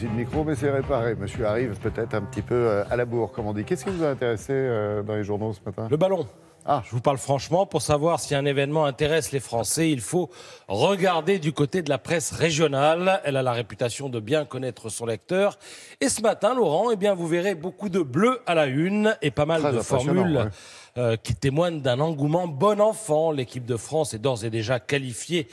souci de micro, mais c'est réparé. Monsieur arrive peut-être un petit peu à la bourre, comme on dit. Qu'est-ce qui vous a intéressé dans les journaux ce matin? Le ballon. Ah. Je vous parle franchement, pour savoir si un événement intéresse les Français, il faut regarder du côté de la presse régionale. Elle a la réputation de bien connaître son lecteur. Et ce matin, Laurent, eh bien, vous verrez beaucoup de bleu à la une et pas mal de formules qui témoignent d'un engouement bon enfant. L'équipe de France est d'ores et déjà qualifiée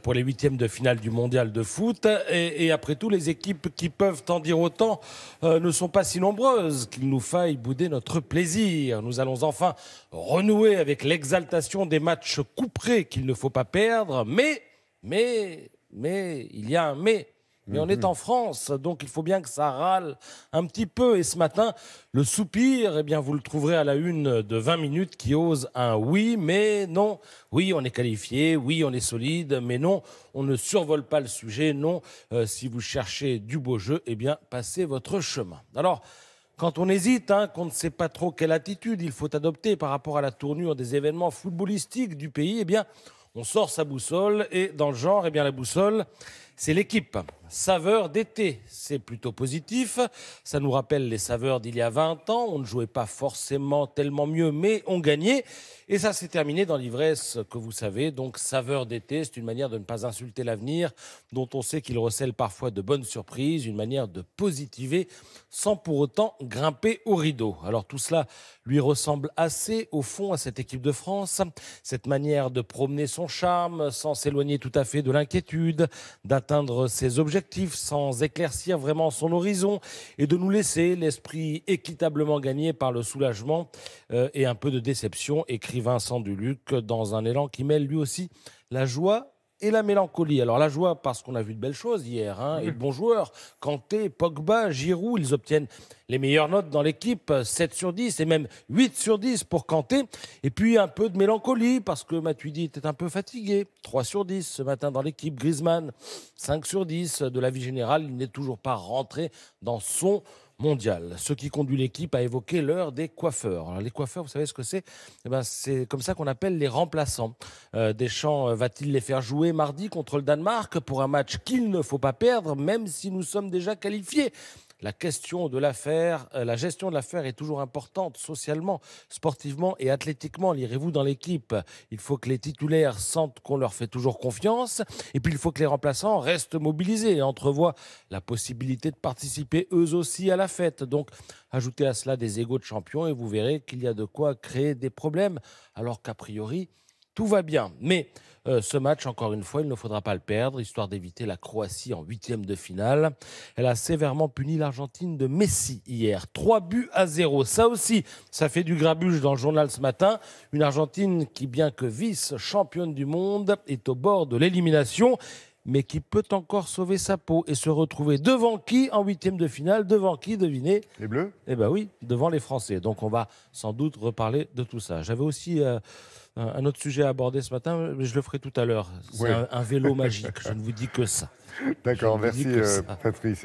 pour les huitièmes de finale du mondial de foot. Et après tout, les équipes qui peuvent en dire autant ne sont pas si nombreuses qu'il nous faille bouder notre plaisir. Nous allons enfin renouer avec l'exaltation des matchs couperés qu'il ne faut pas perdre. Mais, il y a un mais. Mais on est en France, donc il faut bien que ça râle un petit peu. Et ce matin, le soupir, eh bien, vous le trouverez à la une de 20 minutes qui ose un oui, mais non. Oui, on est qualifié, oui, on est solide, mais non, on ne survole pas le sujet. Non, si vous cherchez du beau jeu, eh bien, passez votre chemin. Alors, quand on hésite, qu'on ne sait pas trop quelle attitude il faut adopter par rapport à la tournure des événements footballistiques du pays, eh bien, on sort sa boussole et dans le genre, eh bien, la boussole, c'est l'équipe. Saveur d'été, c'est plutôt positif. Ça nous rappelle les saveurs d'il y a 20 ans. On ne jouait pas forcément tellement mieux, mais on gagnait. Et ça s'est terminé dans l'ivresse que vous savez. Donc, saveur d'été, c'est une manière de ne pas insulter l'avenir, dont on sait qu'il recèle parfois de bonnes surprises, une manière de positiver sans pour autant grimper au rideau. Alors, tout cela lui ressemble assez, au fond, à cette équipe de France. Cette manière de promener son charme sans s'éloigner tout à fait de l'inquiétude, d'atteindre ses objectifs sans éclaircir vraiment son horizon et de nous laisser l'esprit équitablement gagné par le soulagement et un peu de déception, écrit Vincent Duluc dans un élan qui mêle lui aussi la joie et la mélancolie. Alors la joie parce qu'on a vu de belles choses hier, et de bons joueurs, Kanté, Pogba, Giroud, ils obtiennent les meilleures notes dans l'équipe, 7 sur 10 et même 8 sur 10 pour Kanté. Et puis un peu de mélancolie parce que Matuidi était un peu fatigué, 3 sur 10 ce matin dans l'équipe. Griezmann, 5 sur 10 de la vie générale, il n'est toujours pas rentré dans son mondial. Ce qui conduit l'équipe à évoquer l'heure des coiffeurs. Alors, les coiffeurs, vous savez ce que c'est? C'est comme ça qu'on appelle les remplaçants. Deschamps va-t-il les faire jouer mardi contre le Danemark pour un match qu'il ne faut pas perdre, même si nous sommes déjà qualifiés? La question de l'affaire, la gestion de l'affaire est toujours importante socialement, sportivement et athlétiquement. Lirez-vous dans l'équipe, il faut que les titulaires sentent qu'on leur fait toujours confiance et puis il faut que les remplaçants restent mobilisés et entrevoient la possibilité de participer eux aussi à la fête. Donc, ajoutez à cela des égos de champions et vous verrez qu'il y a de quoi créer des problèmes alors qu'a priori, tout va bien. Mais ce match, encore une fois, il ne faudra pas le perdre, histoire d'éviter la Croatie en huitième de finale. Elle a sévèrement puni l'Argentine de Messi hier. 3-0. Ça aussi, ça fait du grabuge dans le journal ce matin. Une Argentine qui, bien que vice-championne du monde, est au bord de l'élimination, mais qui peut encore sauver sa peau et se retrouver devant qui en huitième de finale? Devant qui, devinez? Les Bleus? Eh bien oui, devant les Français. Donc on va sans doute reparler de tout ça. J'avais aussi un autre sujet à aborder ce matin, mais je le ferai tout à l'heure. C'est un vélo magique, je ne vous dis que ça. D'accord, merci Patrice.